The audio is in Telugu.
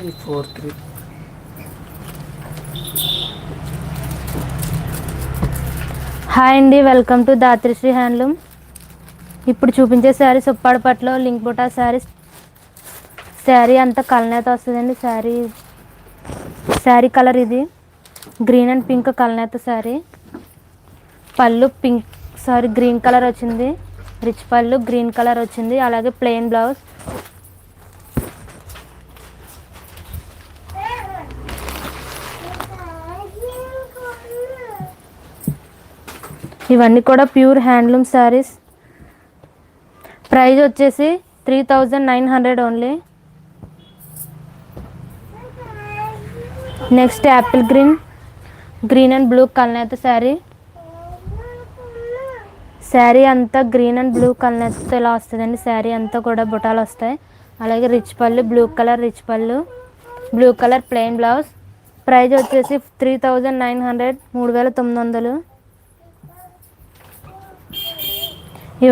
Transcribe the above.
343. హాయ్ అండి, వెల్కమ్ టు దాత్రిశ్రీ హ్యాండ్లూమ్. ఇప్పుడు చూపించే శారీస్ ఉప్పాడ పట్టులో లింక్ బుటా శారీస్. శారీ అంతా కలనేత వస్తుందండి. శారీ కలర్ ఇది గ్రీన్ అండ్ పింక్ కలనేత శారీ. పళ్ళు పింక్ గ్రీన్ కలర్ వచ్చింది. రిచ్ పళ్ళు గ్రీన్ కలర్ వచ్చింది. అలాగే ప్లెయిన్ బ్లౌజ్. ఇవన్నీ కూడా ప్యూర్ హ్యాండ్లూమ్ శారీస్. ప్రైస్ వచ్చేసి 3900 only. Next apple green and blue కలనేత శారీ. శారీ అంతా గ్రీన్ అండ్ బ్లూ కలనేతతో ఇలా వస్తుందండి. శారీ అంతా కూడా బుటాలు వస్తాయి. అలాగే రిచ్ పళ్ళు బ్లూ కలర్ రిచ్ పళ్ళు, blue colour plain blouse. Price వచ్చేసి 3900 3900.